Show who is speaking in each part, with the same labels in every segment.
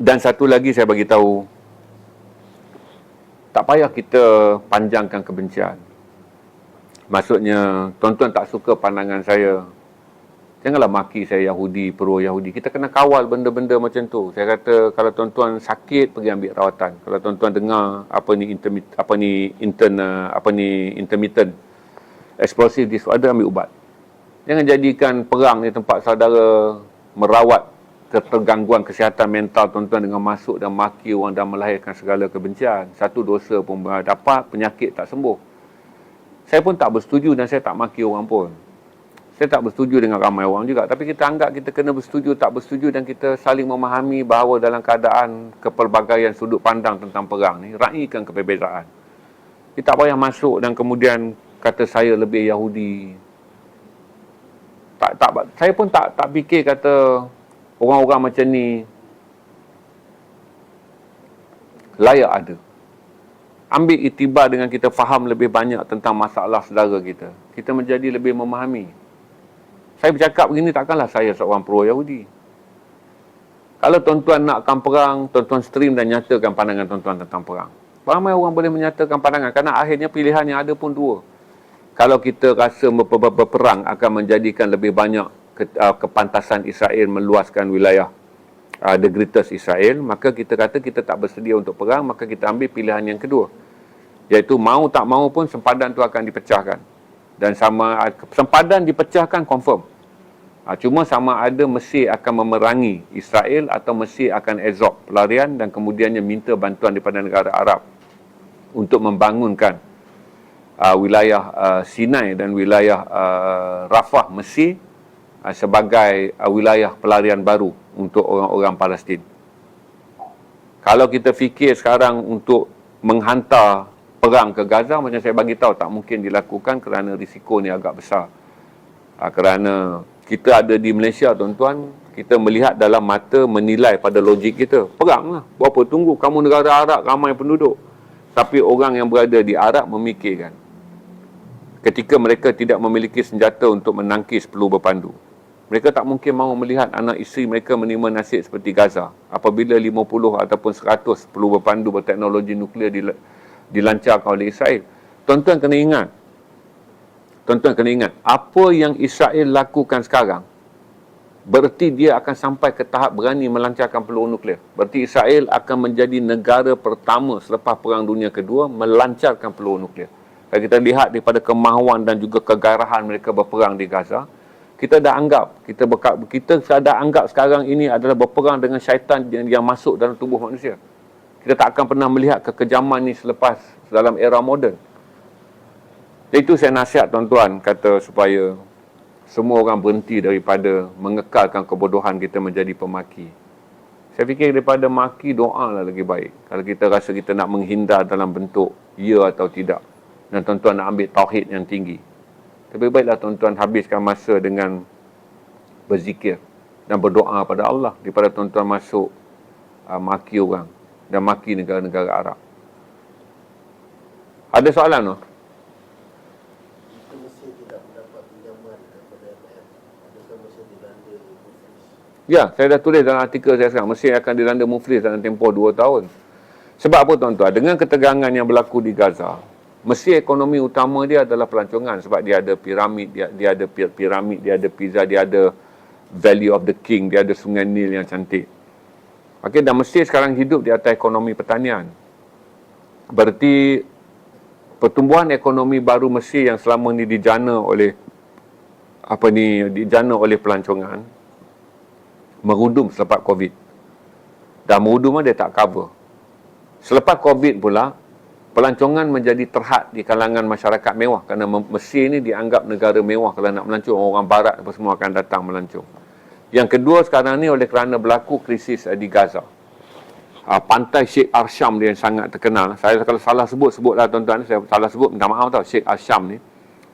Speaker 1: Dan satu lagi saya bagi tahu, tak payah kita panjangkan kebencian. Maksudnya, tuan-tuan tak suka pandangan saya, janganlah maki saya Yahudi, pro Yahudi. Kita kena kawal benda-benda macam tu. Saya kata kalau tuan-tuan sakit pergi ambil rawatan. Kalau tuan-tuan dengar intermittent explosive disorder, ambil ubat. Jangan jadikan perang ni tempat saudara merawat ketergangguan kesihatan mental tuan-tuan dengan masuk dan maki orang dan melahirkan segala kebencian. Satu dosa pun dapat, penyakit tak sembuh. Saya pun tak bersetuju dan saya tak maki orang pun. Saya tak bersetuju dengan ramai orang juga. Tapi kita anggap kita kena bersetuju, tak bersetuju dan kita saling memahami bahawa dalam keadaan kepelbagaian sudut pandang tentang perang ni, raikan keberbezaan. Kita tak payah masuk dan kemudian kata saya lebih Yahudi. Saya pun tak fikir kata orang-orang macam ni layak ada. Ambil iktibar dengan kita faham lebih banyak tentang masalah saudara kita. Kita menjadi lebih memahami. Saya bercakap begini takkanlah saya seorang pro Yahudi. Kalau tuan-tuan nakkan perang, tuan-tuan stream dan nyatakan pandangan tuan-tuan tentang perang. Ramai orang boleh menyatakan pandangan kerana akhirnya pilihan yang ada pun dua. Kalau kita rasa berperang akan menjadikan lebih banyak kepantasan Israel meluaskan wilayah the greatest Israel, maka kita kata kita tak bersedia untuk perang, maka kita ambil pilihan yang kedua, iaitu mau tak mau pun sempadan tu akan dipecahkan. Dan sempadan dipecahkan confirm. Cuma sama ada Mesir akan memerangi Israel atau Mesir akan absorb pelarian dan kemudiannya minta bantuan daripada negara Arab untuk membangunkan wilayah Sinai dan wilayah Rafah Mesir sebagai wilayah pelarian baru untuk orang-orang Palestin. Kalau kita fikir sekarang untuk menghantar perang ke Gaza, macam saya bagi tahu tak mungkin dilakukan kerana risiko ni agak besar. Kerana kita ada di Malaysia tuan-tuan, kita melihat dalam mata, menilai pada logik kita. Perang lah, berapa tunggu, kamu negara Arab ramai penduduk. Tapi orang yang berada di Arab memikirkan ketika mereka tidak memiliki senjata untuk menangkis peluru berpandu. Mereka tak mungkin mahu melihat anak isteri mereka menerima nasib seperti Gaza. Apabila 50 ataupun 100 peluru berpandu berteknologi nuklear dilancarkan oleh Israel. Tuan-tuan kena ingat, apa yang Israel lakukan sekarang, bererti dia akan sampai ke tahap berani melancarkan peluru nuklear. Berarti Israel akan menjadi negara pertama selepas Perang Dunia Kedua melancarkan peluru nuklear. Kalau kita lihat daripada kemahuan dan juga kegarahan mereka berperang di Gaza, kita dah anggap, kita dah anggap sekarang ini adalah berperang dengan syaitan yang masuk dalam tubuh manusia. Kita tak akan pernah melihat kekejaman ni selepas dalam era moden. Itu saya nasihat tuan-tuan, kata supaya semua orang berhenti daripada mengekalkan kebodohan kita menjadi pemaki. Saya fikir daripada maki, doa lah lagi baik. Kalau kita rasa kita nak menghindar dalam bentuk ya atau tidak. Dan tuan-tuan nak ambil tauhid yang tinggi. Lebih baiklah tuan-tuan habiskan masa dengan berzikir dan berdoa pada Allah daripada tuan-tuan masuk maki orang dan maki negara-negara Arab. Ada soalan tu?
Speaker 2: Kita mesti tidak mendapat pinjaman daripada IMF. Adakah mesti dilanda muflis?
Speaker 1: Ya, saya dah tulis dalam artikel saya sekarang. Mesti akan dilanda muflis dalam tempoh 2 tahun. Sebab apa tuan-tuan? Dengan ketegangan yang berlaku di Gaza, mesti ekonomi utama dia adalah pelancongan. Sebab dia ada piramid, dia ada piramid, dia ada pizza, dia ada Valley of the King, dia ada Sungai Nil yang cantik. Okay, dan Mesir sekarang hidup di atas ekonomi pertanian. Berarti pertumbuhan ekonomi baru Mesir yang selama ni dijana oleh pelancongan merudum selepas Covid. Dan merudum dia tak cover. Selepas Covid pula, pelancongan menjadi terhad di kalangan masyarakat mewah kerana Mesir ni dianggap negara mewah. Kalau nak melancong, orang barat apa semua akan datang melancong. Yang kedua sekarang ni oleh kerana berlaku krisis di Gaza. Pantai Sheikh Arsham dia yang sangat terkenal. Saya kalau salah sebutlah tuan-tuan, saya salah sebut, minta maaf tau. Sheikh Arsham ni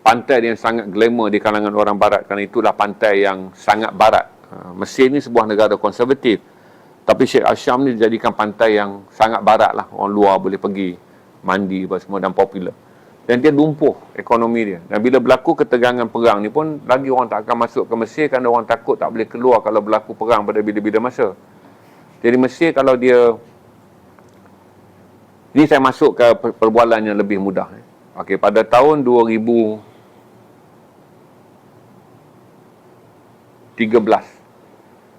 Speaker 1: pantai dia yang sangat glamour di kalangan orang barat kerana itulah pantai yang sangat barat. Mesir ni sebuah negara konservatif. Tapi Sheikh Arsham ni dijadikan pantai yang sangat barat lah. Orang luar boleh pergi mandi apa semua dan popular. Dan dia lumpuh ekonomi dia. Dan bila berlaku ketegangan perang ni pun, lagi orang tak akan masuk ke Mesir kerana orang takut tak boleh keluar kalau berlaku perang pada bila-bila masa. Jadi Mesir kalau dia, ini saya masuk ke perbualan yang lebih mudah. Okey, pada tahun 2013,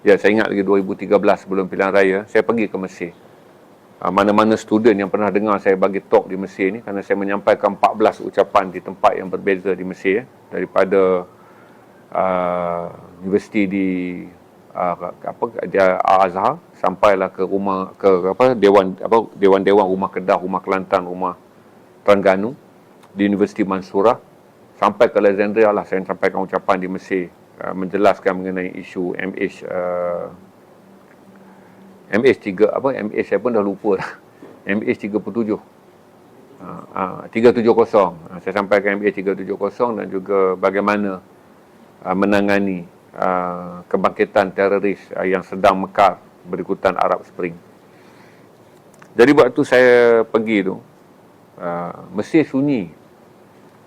Speaker 1: ya saya ingat lagi 2013 sebelum pilihan raya, saya pergi ke Mesir. Mana-mana student yang pernah dengar saya bagi talk di Mesir ni, kerana saya menyampaikan 14 ucapan di tempat yang berbeza di Mesir, daripada universiti di Al-Azhar sampailah ke rumah, ke dewan-dewan rumah Kedah, rumah Kelantan, rumah Terengganu, di Universiti Mansurah, sampai ke Alexandria lah saya sampaikan ucapan di Mesir, menjelaskan mengenai isu MH3 MH saya pun dah lupa dah. MH37 370. Saya sampaikan MH370 dan juga bagaimana menangani kebangkitan teroris yang sedang mekar berikutan Arab Spring. Jadi waktu saya pergi tu, Mesir sunyi.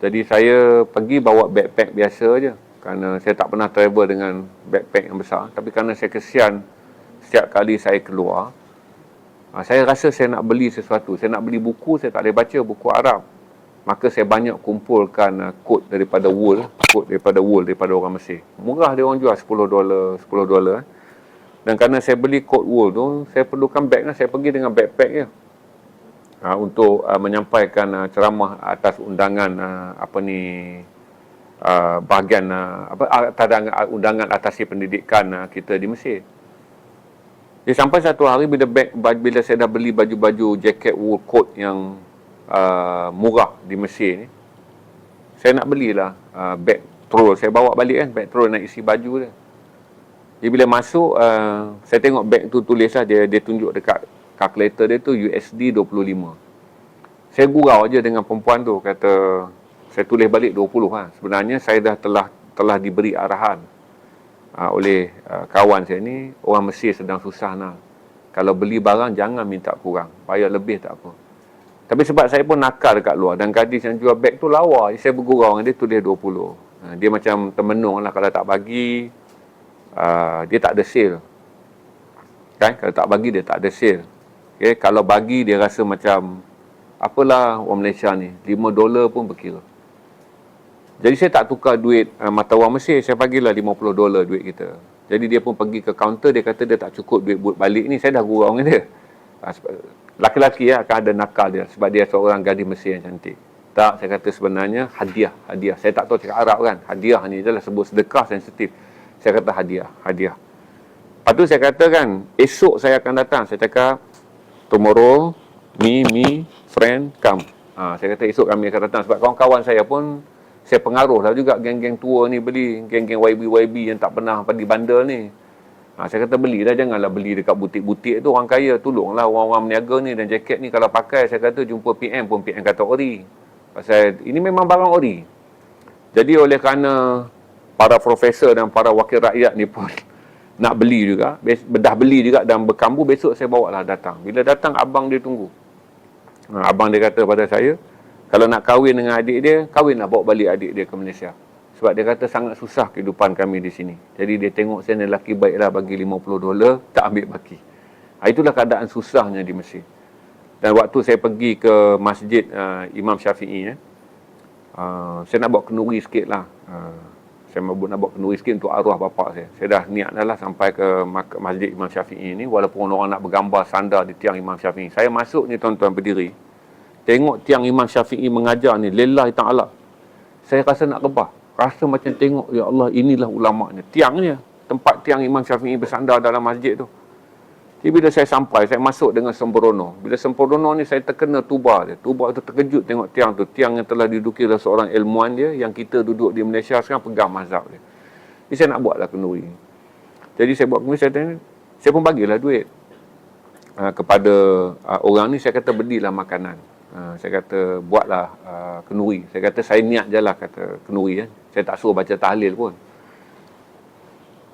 Speaker 1: Jadi saya pergi bawa backpack biasa je, kerana saya tak pernah travel dengan backpack yang besar. Tapi kerana saya kesian setiap kali saya keluar, saya rasa saya nak beli sesuatu. Saya nak beli buku, saya tak boleh baca buku Arab. Maka saya banyak kumpulkan kod daripada wool, daripada orang Mesir. Murah dia orang jual $10. Dan kerana saya beli kod wool tu, saya perlukan beg, saya pergi dengan backpack je. Untuk menyampaikan ceramah atas undangan bahagian undangan atasi pendidikan kita di Mesir. Jadi sampai satu hari bila saya dah beli baju-baju jaket wool coat yang murah di Mesir ni, saya nak belilah beg troll. Saya bawa balik kan, beg troll nak isi baju dia. Jadi bila masuk, saya tengok beg tu tulislah, dia tunjuk dekat kalkulator dia tu USD 25. Saya gurau je dengan perempuan tu, kata saya tulis balik 20 lah. Sebenarnya saya dah telah diberi arahan oleh kawan saya ni, orang Mesir sedang susah nak. Kalau beli barang jangan minta kurang, bayar lebih tak apa. Tapi sebab saya pun nakal dekat luar, dan gadis yang jual beg tu lawa, saya bergurau dengan dia, tulis 20. Dia macam termenung lah, kalau tak bagi dia tak ada sale kan. Kalau tak bagi dia tak ada sale. Okay? Kalau bagi dia rasa macam apalah orang Malaysia ni, $5 pun berkira. Jadi saya tak tukar duit mata wang Mesir, saya bagilah $50 duit kita. Jadi dia pun pergi ke kaunter, dia kata dia tak cukup duit buat balik ni. Saya dah gurau dengan dia. Laki-laki akan ada nakal dia sebab dia seorang gadis Mesir yang cantik. Tak, saya kata sebenarnya hadiah. Saya tak tahu cakap Arab kan. Hadiah ni adalah sebut sedekah sensitif. Saya kata hadiah. Lepas tu saya kata kan, esok saya akan datang. Saya cakap, tomorrow, me, friend, come. Saya kata esok kami akan datang. Sebab kawan-kawan saya pun, saya pengaruh lah juga geng-geng tua ni beli. Geng-geng YB yang tak pernah pergi bandar ni. Saya kata belilah, janganlah beli dekat butik-butik tu. Orang kaya, tolonglah orang-orang meniaga ni. Dan jaket ni kalau pakai, saya kata jumpa PM pun PM kata ori. Pasal ini memang barang ori. Jadi oleh kerana para profesor dan para wakil rakyat ni pun nak beli juga, dah beli juga dan berkambu, besok saya bawa lah datang. Bila datang, abang dia tunggu. Abang dia kata pada saya, kalau nak kahwin dengan adik dia, kahwinlah, bawa balik adik dia ke Malaysia. Sebab dia kata sangat susah kehidupan kami di sini. Jadi dia tengok saya ni lelaki baiklah, bagi $50, tak ambil baki. Itulah keadaan susahnya di Mesir. Dan waktu saya pergi ke masjid Imam Syafi'i, saya nak bawa kenduri sikit lah. Saya nak bawa kenduri sikit untuk arwah bapa saya. Saya dah niat dah lah sampai ke masjid Imam Syafi'i ni, walaupun orang nak bergambar sandar di tiang Imam Syafi'i. Saya masuk ni tuan-tuan berdiri, tengok tiang Imam Syafi'i mengajar ni, lillahi ta'ala. Saya rasa nak rebah. Rasa macam tengok, ya Allah, inilah ulama' ni. Tiang ni, tempat tiang Imam Syafi'i bersandar dalam masjid tu. Jadi bila saya sampai, saya masuk dengan sembrono. Bila sembrono ni, saya terkena tuba dia. Tuba tu terkejut tengok tiang tu. Tiang yang telah diduduki oleh seorang ilmuwan dia, yang kita duduk di Malaysia sekarang pegang mazhab dia. Jadi saya nak buatlah kenduri. Jadi saya buat kenduri, saya pun bagilah duit kepada orang ni. Saya kata belilah makanan. Saya kata buatlah kenduri. Saya kata saya niat je lah kata kenduri. Saya tak suruh baca tahlil pun.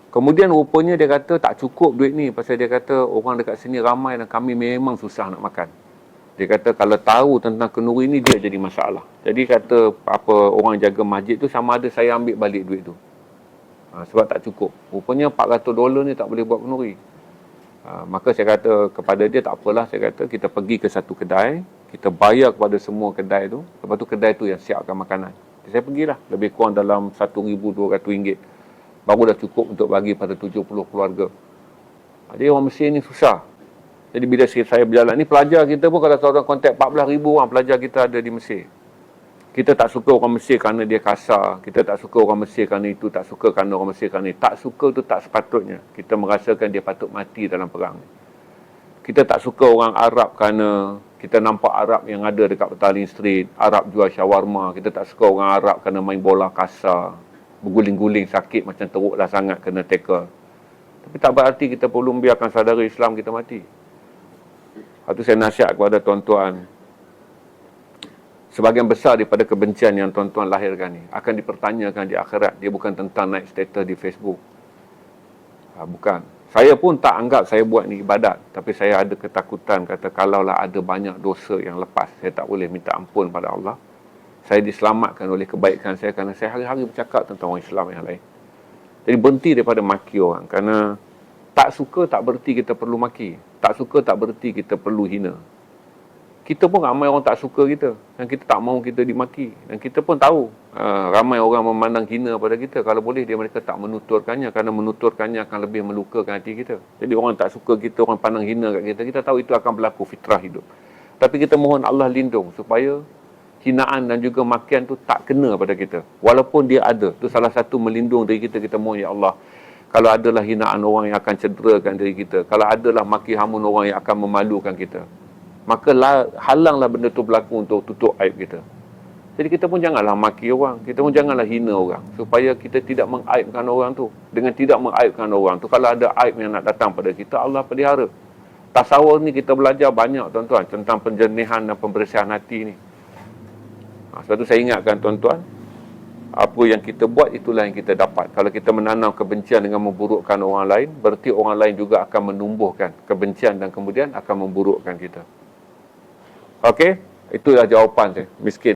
Speaker 1: Kemudian rupanya dia kata tak cukup duit ni. Pasal dia kata orang dekat sini ramai dan kami memang susah nak makan. Dia kata kalau tahu tentang kenduri ni, dia jadi masalah. Jadi kata apa orang jaga masjid tu, sama ada saya ambil balik duit tu. Sebab tak cukup. Rupanya $400 ni tak boleh buat kenduri. Maka saya kata kepada dia, tak apalah, saya kata kita pergi ke satu kedai, kita bayar kepada semua kedai tu, lepas tu kedai tu yang siapkan makanan. Jadi saya pergilah, lebih kurang dalam RM1,200, baru dah cukup untuk bagi pada 70 keluarga. Jadi orang Mesir ni susah. Jadi bila saya berjalan ni, pelajar kita pun kalau orang kontak 14,000 orang pelajar kita ada di Mesir. Kita tak suka orang Mesir kerana dia kasar. Kita tak suka orang Mesir kerana itu. Tak suka kerana orang Mesir kerana ini. Tak suka tu tak sepatutnya. Kita merasakan dia patut mati dalam perang. Kita tak suka orang Arab kerana kita nampak Arab yang ada dekat Petaling Street. Arab jual shawarma. Kita tak suka orang Arab kerana main bola kasar. Berguling-guling sakit macam teruklah sangat kena tackle. Tapi tak berarti kita perlu membiarkan saudara Islam kita mati. Lepas tu saya nasihat kepada tuan-tuan. Sebahagian besar daripada kebencian yang tuan-tuan lahirkan ni akan dipertanyakan di akhirat. Dia bukan tentang naik status di Facebook. Bukan. Saya pun tak anggap saya buat ni ibadat. Tapi saya ada ketakutan, kata kalaulah ada banyak dosa yang lepas, saya tak boleh minta ampun pada Allah. Saya diselamatkan oleh kebaikan saya kerana saya hari-hari bercakap tentang orang Islam yang lain. Jadi berhenti daripada maki orang. Kerana tak suka tak bererti kita perlu maki. Tak suka tak bererti kita perlu hina. Kita pun ramai orang tak suka kita. Dan kita tak mahu kita dimaki. Dan kita pun tahu ramai orang memandang hina pada kita. Kalau boleh mereka tak menuturkannya. Kerana menuturkannya akan lebih melukakan hati kita. Jadi orang tak suka kita, orang pandang hina kat kita. Kita tahu itu akan berlaku fitrah hidup. Tapi kita mohon Allah lindung supaya hinaan dan juga makian tu tak kena pada kita. Walaupun dia ada. Itu salah satu melindung diri kita. Kita mohon, ya Allah, kalau adalah hinaan orang yang akan cederakan diri kita. Kalau adalah maki hamun orang yang akan memalukan kita, maka halanglah benda tu berlaku untuk tutup aib kita. Jadi kita pun janganlah maki orang. Kita pun janganlah hina orang. Supaya kita tidak mengaibkan orang tu. Dengan tidak mengaibkan orang tu, kalau ada aib yang nak datang pada kita, Allah pelihara. Tasawuf ni kita belajar banyak, tuan-tuan, tentang penjernihan dan pembersihan hati ni. Sebab tu saya ingatkan, tuan-tuan, apa yang kita buat, itulah yang kita dapat. Kalau kita menanam kebencian dengan memburukkan orang lain, berarti orang lain juga akan menumbuhkan kebencian dan kemudian akan memburukkan kita. Okey, itulah jawapan saya. Miskin.